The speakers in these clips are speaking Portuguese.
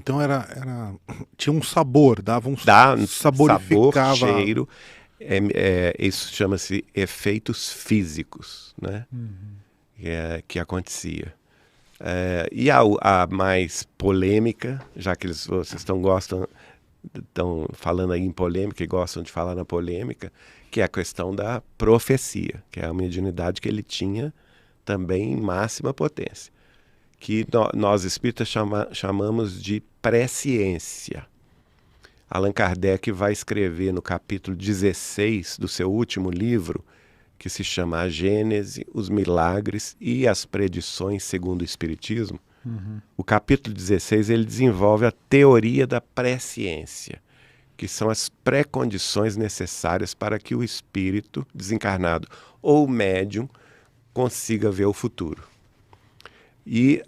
Então tinha um sabor, dava um Dá sabor, saborificava. cheiro. Isso chama-se efeitos físicos, né? Que acontecia. E a mais polêmica, já que vocês estão falando aí em polêmica e gostam de falar na polêmica, que é a questão da profecia, que é a mediunidade que ele tinha também em máxima potência, que nós espíritas chamamos de presciência. Allan Kardec vai escrever no capítulo 16 do seu último livro, que se chama A Gênese, os Milagres e as Predições segundo o Espiritismo. O capítulo 16 ele desenvolve a teoria da presciência, que são as pré-condições necessárias para que o espírito desencarnado ou médium consiga ver o futuro. E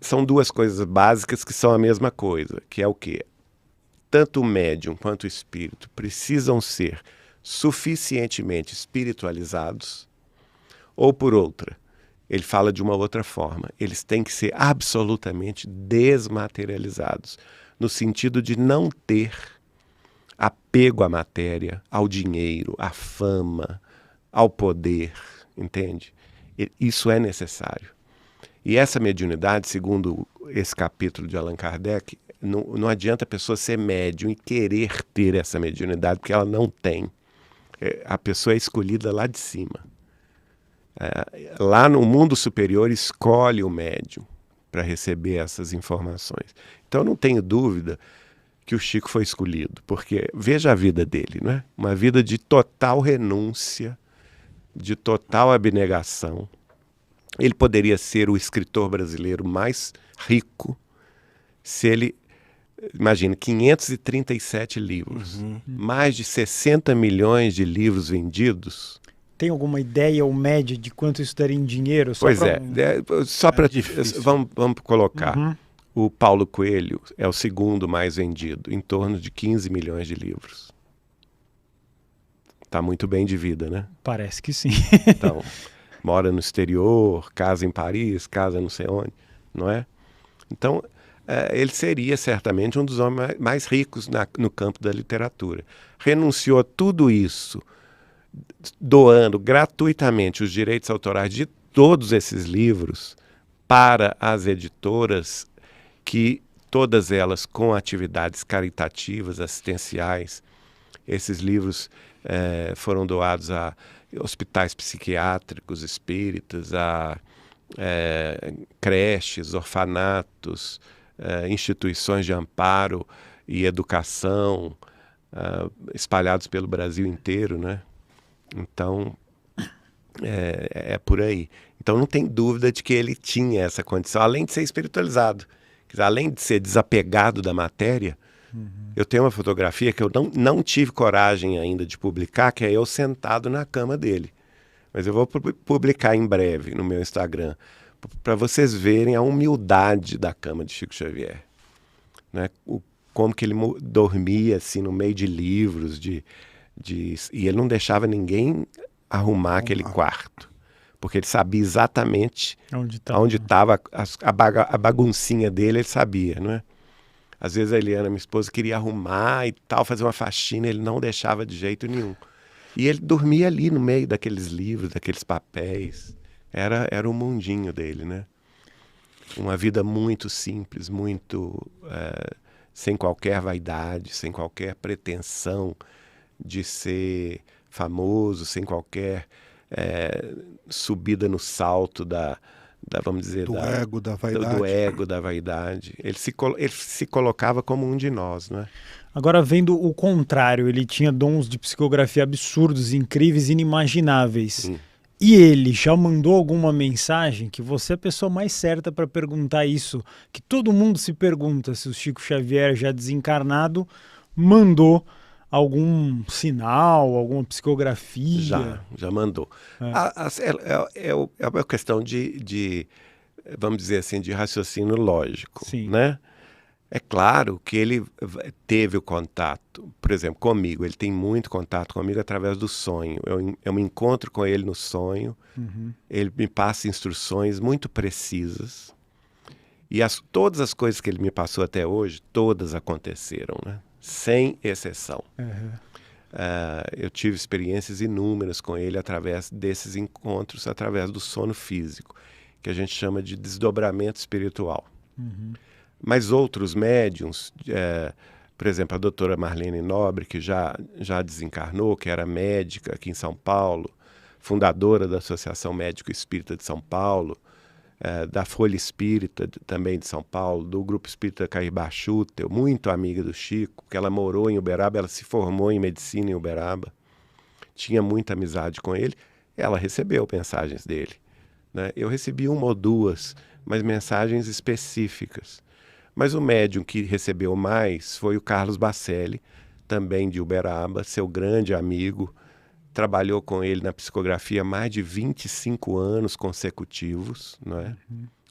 são duas coisas básicas que são a mesma coisa, que é o quê? Tanto o médium quanto o espírito precisam ser suficientemente espiritualizados, ou por outra, ele fala de uma outra forma, eles têm que ser absolutamente desmaterializados, no sentido de não ter apego à matéria, ao dinheiro, à fama, ao poder, entende? Isso é necessário. E essa mediunidade, segundo esse capítulo de Allan Kardec, não adianta a pessoa ser médium e querer ter essa mediunidade, porque ela não tem. A pessoa é escolhida lá de cima. Lá no mundo superior, escolhe o médium para receber essas informações. Então, não tenho dúvida que o Chico foi escolhido, porque veja a vida dele, não é? Uma vida de total renúncia, de total abnegação. Ele poderia ser o escritor brasileiro mais rico se ele, imagina, 537 livros, mais de 60 milhões de livros vendidos. Tem alguma ideia ou média de quanto isso daria em dinheiro? Só para vamos colocar. O Paulo Coelho é o segundo mais vendido, em torno de 15 milhões de livros. Está muito bem de vida, né? Parece que sim. Então, mora no exterior, casa em Paris, casa não sei onde, não é? Então, ele seria certamente um dos homens mais ricos no campo da literatura. Renunciou a tudo isso, doando gratuitamente os direitos autorais de todos esses livros para as editoras, que todas elas com atividades caritativas, assistenciais. Esses livros foram doados a hospitais psiquiátricos espíritas, a creches, orfanatos, instituições de amparo e educação, espalhados pelo Brasil inteiro, né? Então, é por aí. Então, não tem dúvida de que ele tinha essa condição, além de ser espiritualizado. Quer dizer, além de ser desapegado da matéria, eu tenho uma fotografia que eu não tive coragem ainda de publicar, que é eu sentado na cama dele. Mas eu vou publicar em breve no meu Instagram, para vocês verem a humildade da cama de Chico Xavier. Né? Como que ele dormia assim, no meio de livros, e ele não deixava ninguém arrumar aquele quarto, porque ele sabia exatamente onde estava a baguncinha dele, ele sabia, não é? Às vezes a Eliana, minha esposa, queria arrumar e tal, fazer uma faxina, ele não deixava de jeito nenhum. E ele dormia ali no meio daqueles livros, daqueles papéis. Era o mundinho dele, né? Uma vida muito simples, muito sem qualquer vaidade, sem qualquer pretensão de ser famoso, sem qualquer subida no salto vamos dizer, do ego, da vaidade. Do ego, da vaidade. Ele se colocava como um de nós, não é? Agora, vendo o contrário, ele tinha dons de psicografia absurdos, incríveis, inimagináveis. Sim. E ele já mandou alguma mensagem, que você é a pessoa mais certa para perguntar isso, que todo mundo se pergunta se o Chico Xavier, já desencarnado, mandou algum sinal, alguma psicografia? Já mandou. É uma questão de, vamos dizer assim, de raciocínio lógico. Sim. Né? É claro que ele teve o contato, por exemplo, comigo. Ele tem muito contato comigo através do sonho. Eu me encontro com ele no sonho. Ele me passa instruções muito precisas. E todas as coisas que ele me passou até hoje, todas aconteceram, né? Sem exceção. Uhum. Eu tive experiências inúmeras com ele através desses encontros, através do sono físico, que a gente chama de desdobramento espiritual. Uhum. Mas outros médiums, por exemplo, a doutora Marlene Nobre, que já desencarnou, que era médica aqui em São Paulo, fundadora da Associação Médico Espírita de São Paulo, da Folha Espírita também de São Paulo, do Grupo Espírita Caibá Schutel, muito amiga do Chico, porque ela morou em Uberaba, ela se formou em medicina em Uberaba, tinha muita amizade com ele, ela recebeu mensagens dele, né? Eu recebi uma ou duas, mas mensagens específicas. Mas o médium que recebeu mais foi o Carlos Bacelli, também de Uberaba, seu grande amigo, trabalhou com ele na psicografia mais de 25 anos consecutivos, não é?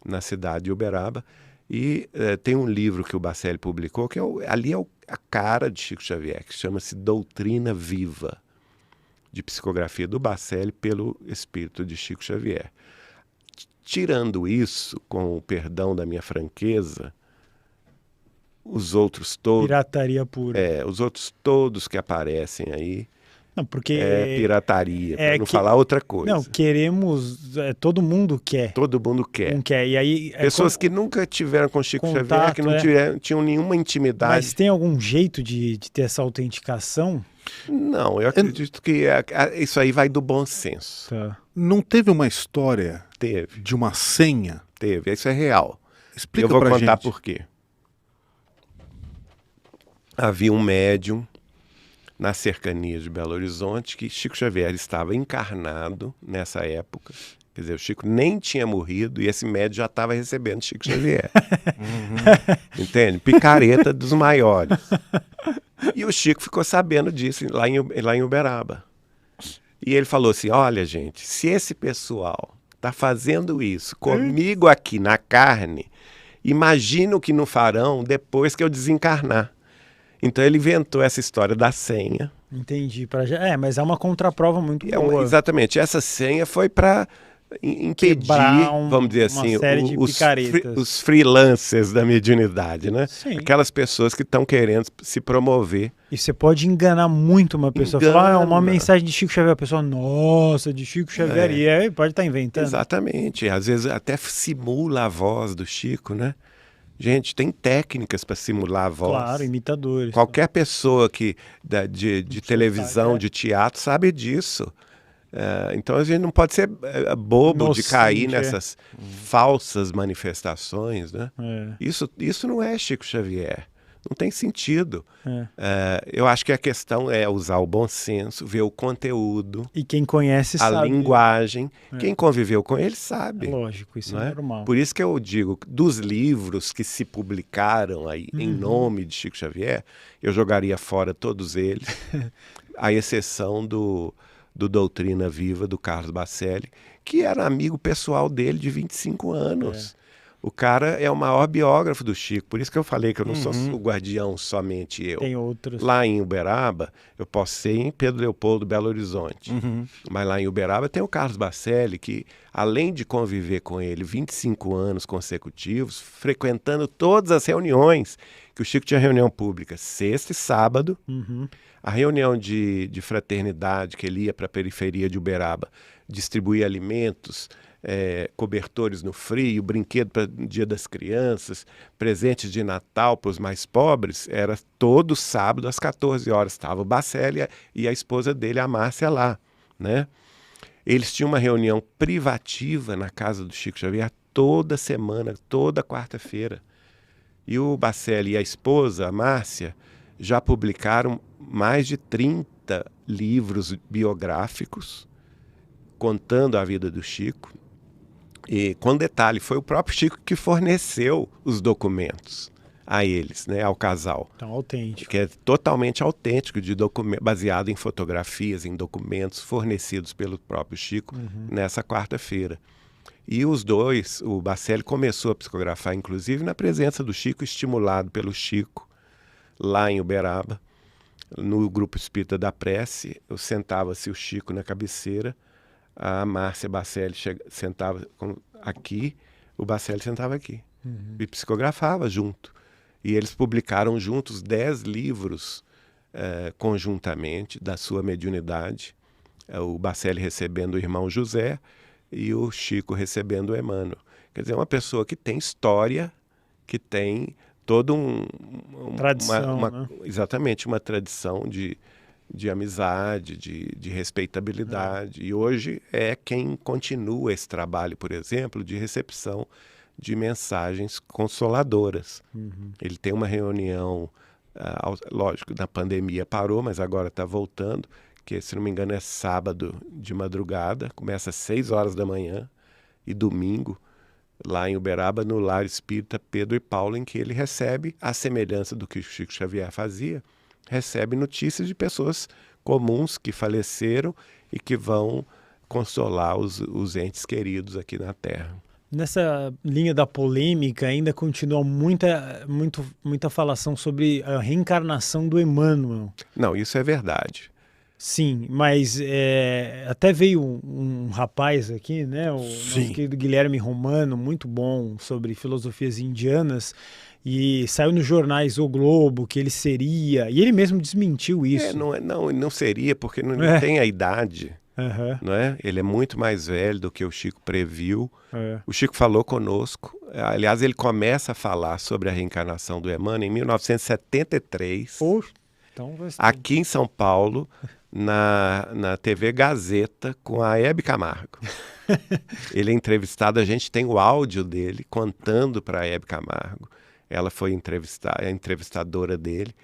Na cidade de Uberaba. E tem um livro que o Bacelli publicou, que ali é a cara de Chico Xavier, que chama-se Doutrina Viva, de psicografia do Bacelli pelo espírito de Chico Xavier. Tirando isso, com o perdão da minha franqueza, os outros todos... Pirataria pura. os outros todos que aparecem aí, Não, porque pirataria, para não falar outra coisa. Não, queremos... todo mundo quer. Todo mundo quer. Não quer. E aí, pessoas que nunca tiveram com Chico contato, Xavier, que não tinham nenhuma intimidade. Mas tem algum jeito de ter essa autenticação? Não, eu acredito que isso aí vai do bom senso. Tá. Não teve uma história Teve. de uma senha? Teve, isso é real. Explica eu vou pra contar gente. por quê. Havia um médium nas cercanias de Belo Horizonte que Chico Xavier estava encarnado nessa época. Quer dizer, o Chico nem tinha morrido e esse médium já estava recebendo Chico Xavier. Entende? Picareta dos maiores. E o Chico ficou sabendo disso lá em Uberaba. E ele falou assim, olha gente, se esse pessoal está fazendo isso comigo aqui na carne, imagina o que não farão depois que eu desencarnar. Então ele inventou essa história da senha. Entendi. Mas é uma contraprova muito boa. Exatamente. Essa senha foi para impedir, vamos dizer assim, os freelancers da mediunidade, né? Sim. Aquelas pessoas que estão querendo se promover. E você pode enganar muito uma pessoa. Falar, é uma mensagem de Chico Xavier. A pessoa, nossa, de Chico Xavier. E aí pode estar inventando. Exatamente. Às vezes até simula a voz do Chico, né? Gente, tem técnicas para simular a voz. Claro, imitadores. Qualquer pessoa de televisão, de teatro, sabe disso. Então a gente não pode ser bobo de cair nessas falsas manifestações, né? Isso não é Chico Xavier. Não tem sentido. Eu acho que a questão é usar o bom senso, ver o conteúdo. E quem conhece sabe. A linguagem. Quem conviveu com ele sabe. Lógico, isso é normal. Por isso que eu digo, dos livros que se publicaram aí em nome de Chico Xavier, eu jogaria fora todos eles, à exceção do Doutrina Viva, do Carlos Bacelli, que era amigo pessoal dele de 25 anos. O cara é o maior biógrafo do Chico, por isso que eu falei que eu não sou o guardião somente eu. Tem outros. Lá em Uberaba, eu posso ser em Pedro Leopoldo, Belo Horizonte. Mas lá em Uberaba tem o Carlos Bacelli, que além de conviver com ele 25 anos consecutivos, frequentando todas as reuniões, que o Chico tinha reunião pública sexta e sábado, a reunião de fraternidade que ele ia para a periferia de Uberaba, distribuir alimentos, cobertores no frio, brinquedo para o Dia das Crianças, presentes de Natal para os mais pobres, era todo sábado às 14 horas. Estava o Bacelli e a esposa dele, a Márcia, lá, né? Eles tinham uma reunião privativa na casa do Chico Xavier toda semana, toda quarta-feira. E o Bacelli e a esposa, a Márcia, já publicaram mais de 30 livros biográficos contando a vida do Chico. E com detalhe, foi o próprio Chico que forneceu os documentos a eles, né, ao casal. Então, autêntico. Que é totalmente autêntico, baseado em fotografias, em documentos fornecidos pelo próprio Chico nessa quarta-feira. E os dois, o Bacelli começou a psicografar, inclusive, na presença do Chico, estimulado pelo Chico, lá em Uberaba, no Grupo Espírita da Prece. Eu sentava-se o Chico na cabeceira, a Márcia Bacelli sentava aqui, o Bacelli sentava aqui. e psicografava junto. E eles publicaram juntos 10 livros conjuntamente da sua mediunidade. O Bacelli recebendo o irmão José e o Chico recebendo o Emmanuel. Quer dizer, uma pessoa que tem história, que tem todo tradição, né? Exatamente, uma tradição de amizade, de respeitabilidade. E hoje é quem continua esse trabalho, por exemplo, de recepção de mensagens consoladoras. Ele tem uma reunião, lógico, na pandemia parou, mas agora está voltando, que, se não me engano, é sábado de madrugada, começa às 6 horas da manhã, e domingo, lá em Uberaba, no Lar Espírita Pedro e Paulo, em que ele recebe, à semelhança do que o Chico Xavier fazia, recebe notícias de pessoas comuns que faleceram e que vão consolar os entes queridos aqui na Terra. Nessa linha da polêmica ainda continua muita falação sobre a reencarnação do Emmanuel. Não, isso é verdade. Sim, mas até veio um rapaz aqui, né, o nosso querido Guilherme Romano, muito bom, sobre filosofias indianas, e saiu nos jornais O Globo que ele seria, e ele mesmo desmentiu isso. Não seria, porque não tem a idade, não é? Ele é muito mais velho do que o Chico previu. O Chico falou conosco, aliás, ele começa a falar sobre a reencarnação do Emmanuel em 1973, então aqui em São Paulo, na TV Gazeta, com a Hebe Camargo. Ele é entrevistado, a gente tem o áudio dele contando para a Hebe Camargo, ela foi a entrevistadora dele,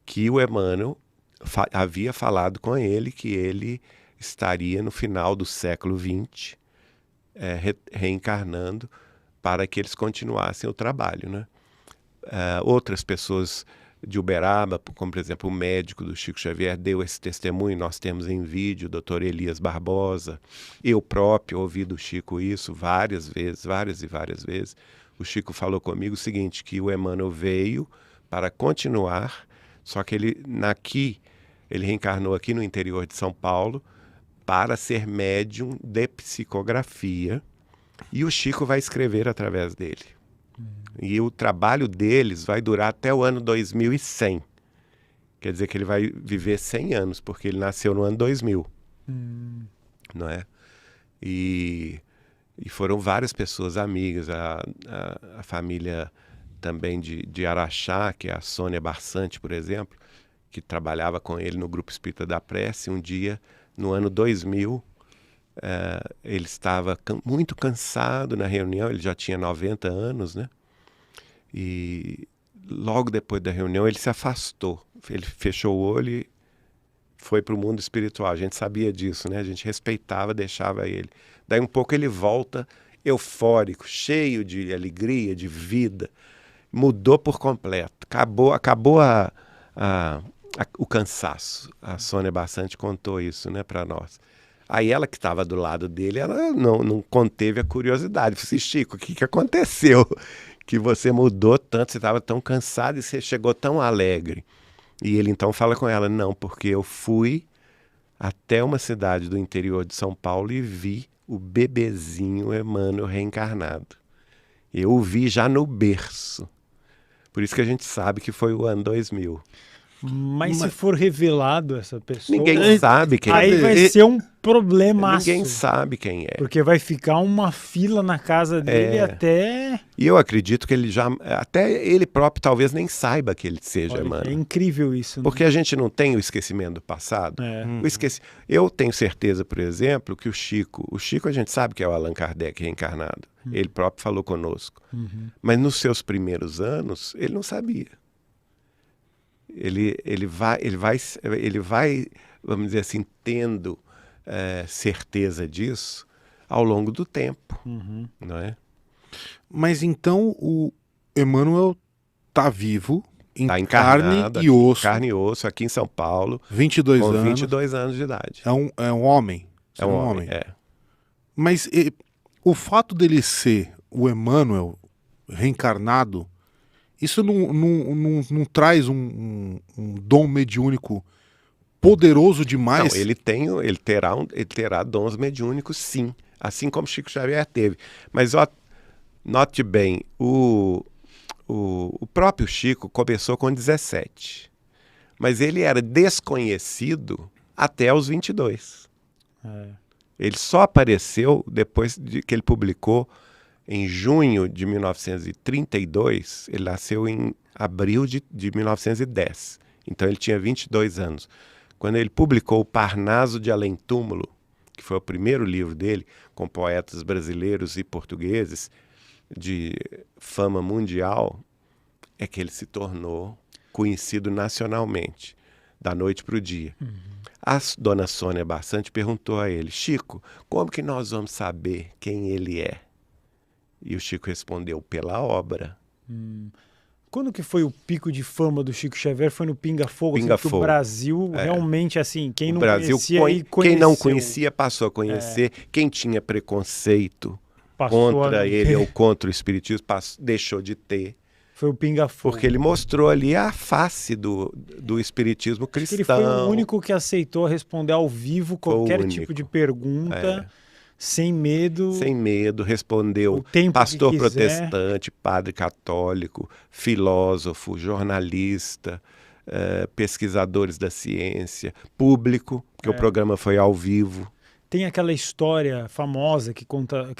que o Emmanuel havia falado com ele que ele estaria no final do século XX reencarnando para que eles continuassem o trabalho, né? Outras pessoas de Uberaba, como por exemplo o médico do Chico Xavier, deu esse testemunho, nós temos em vídeo, o Dr. Elias Barbosa, eu próprio ouvi do Chico isso várias e várias vezes. O Chico falou comigo o seguinte, que o Emmanuel veio para continuar, só que ele reencarnou aqui no interior de São Paulo para ser médium de psicografia, e o Chico vai escrever através dele. E o trabalho deles vai durar até o ano 2100. Quer dizer que ele vai viver 100 anos, porque ele nasceu no ano 2000. Não é? E foram várias pessoas amigas. A família também de Araxá, que é a Sônia Barçante, por exemplo, que trabalhava com ele no Grupo Espírita da Prece. Um dia, no ano 2000, ele estava muito cansado na reunião, ele já tinha 90 anos, né? E logo depois da reunião ele se afastou, ele fechou o olho e foi para o mundo espiritual. A gente sabia disso, né? A gente respeitava, deixava ele. Daí um pouco ele volta eufórico, cheio de alegria, de vida, mudou por completo, acabou o cansaço. A Sônia Barçante contou isso, né, para nós. Aí ela, que estava do lado dele, ela não conteve a curiosidade. Falei assim, Chico, o que aconteceu? Que você mudou tanto, você estava tão cansado e você chegou tão alegre. E ele então fala com ela, não, porque eu fui até uma cidade do interior de São Paulo e vi o bebezinho Emmanuel reencarnado. Eu o vi já no berço. Por isso que a gente sabe que foi o ano 2000. Mas se for revelado essa pessoa... Ninguém sabe quem aí vai ser um problemaço. Ninguém sabe quem é. Porque vai ficar uma fila na casa dele até... E eu acredito que ele até ele próprio talvez nem saiba que ele seja Emmanuel. É incrível isso, né? Porque a gente não tem o esquecimento do passado. Eu tenho certeza, por exemplo, que o Chico a gente sabe que é o Allan Kardec reencarnado. Ele próprio falou conosco. Mas nos seus primeiros anos, ele não sabia. Ele vai, vamos dizer assim, tendo certeza disso ao longo do tempo, não é? Mas então o Emmanuel está vivo, Tá em carne e osso. Carne e osso, aqui em São Paulo, 22 com anos. 22 anos de idade. É um homem. É um homem, Mas o fato dele ser o Emmanuel reencarnado, isso não traz um dom mediúnico poderoso demais? Não, ele terá dons mediúnicos, sim. Assim como Chico Xavier teve. Mas Note bem, o próprio Chico começou com 17, mas ele era desconhecido até os 22. Ele só apareceu depois de que ele publicou em junho de 1932, ele nasceu em abril de 1910, então ele tinha 22 anos. Quando ele publicou o Parnaso de Além Túmulo, que foi o primeiro livro dele, com poetas brasileiros e portugueses, de fama mundial, é que ele se tornou conhecido nacionalmente, da noite para o dia. A dona Sônia Bassante perguntou a ele: Chico, como que nós vamos saber quem ele é? E o Chico respondeu: pela obra. Quando que foi o pico de fama do Chico Xavier? Foi no Pinga Fogo? Pinga Assim, Fogo. O Brasil realmente, assim, quem O não Brasil, conhecia e conheceu. quem não conhecia passou a conhecer, quem tinha preconceito contra ele ou contra o espiritismo deixou de ter. Foi o Pinga Fogo. Porque ele mostrou ali a face do espiritismo cristão. Ele foi o único que aceitou responder ao vivo qualquer tipo de pergunta, sem medo. Sem medo, respondeu pastor protestante, padre católico, filósofo, jornalista, pesquisadores da ciência, público, porque o programa foi ao vivo. Tem aquela história famosa que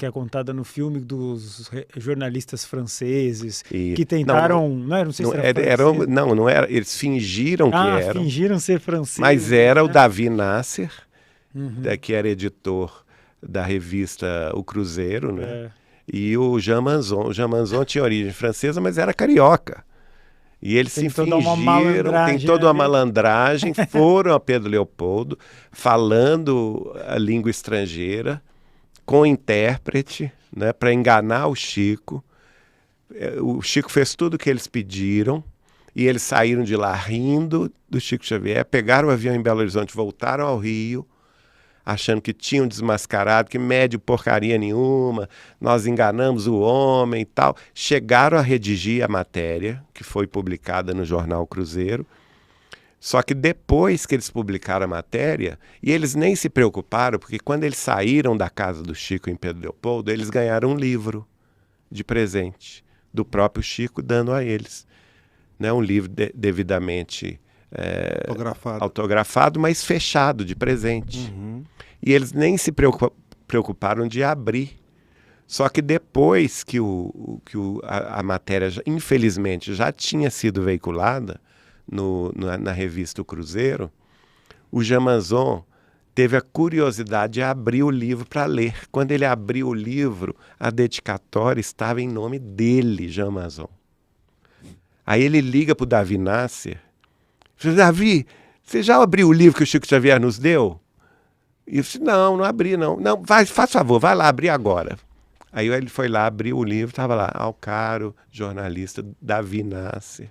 é contada no filme dos jornalistas franceses que tentaram... Não sei se era eles fingiram que eram. Fingiram ser franceses. Mas era o Davi Nasser, que era editor da revista O Cruzeiro, né? E o Jean Manzon. O Jean Manzon tinha origem francesa, mas era carioca. E eles se fingiram, tem toda uma malandragem, foram a Pedro Leopoldo falando a língua estrangeira, com intérprete, né, para enganar o Chico. O Chico fez tudo o que eles pediram e eles saíram de lá rindo do Chico Xavier, pegaram o avião em Belo Horizonte, voltaram ao Rio, achando que tinham desmascarado, que médio porcaria nenhuma, nós enganamos o homem e tal. Chegaram a redigir a matéria, que foi publicada no jornal Cruzeiro, só que depois que eles publicaram a matéria, e eles nem se preocuparam, porque quando eles saíram da casa do Chico em Pedro Leopoldo, eles ganharam um livro de presente do próprio Chico, dando a eles, né, um livro devidamente autografado, mas fechado, de presente. E eles nem se preocuparam de abrir. Só que depois que a matéria, infelizmente, já tinha sido veiculada na revista O Cruzeiro, o Jean Manzon teve a curiosidade de abrir o livro para ler. Quando ele abriu o livro, a dedicatória estava em nome dele, Jean Manzon. Aí ele liga para o Davi Nasser: Davi, você já abriu o livro que o Chico Xavier nos deu? E eu disse: não abri, não. Não, faz favor, vai lá abrir agora. Aí ele foi lá, abriu o livro, estava lá: ao caro jornalista Davi Nasser.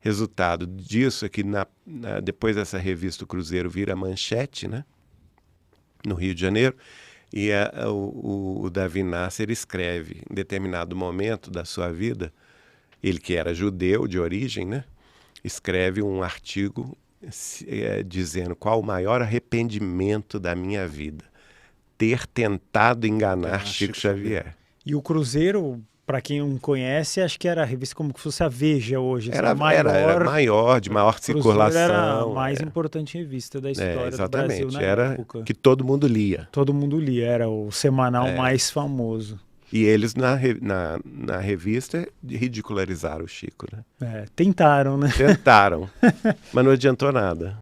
Resultado disso é que depois essa revista O Cruzeiro vira manchete, né, no Rio de Janeiro, e o Davi Nasser escreve, em determinado momento da sua vida, ele que era judeu de origem, né, escreve um artigo dizendo: qual o maior arrependimento da minha vida? Ter tentado enganar Chico Xavier. E o Cruzeiro, para quem não conhece, acho que era a revista como se fosse a Veja hoje. Era maior, de maior circulação. Era a mais importante revista da história do Brasil na época. Que todo mundo lia. Todo mundo lia, era o semanal mais famoso. E eles, na revista, ridicularizaram o Chico, né? Tentaram, né? Tentaram, mas não adiantou nada.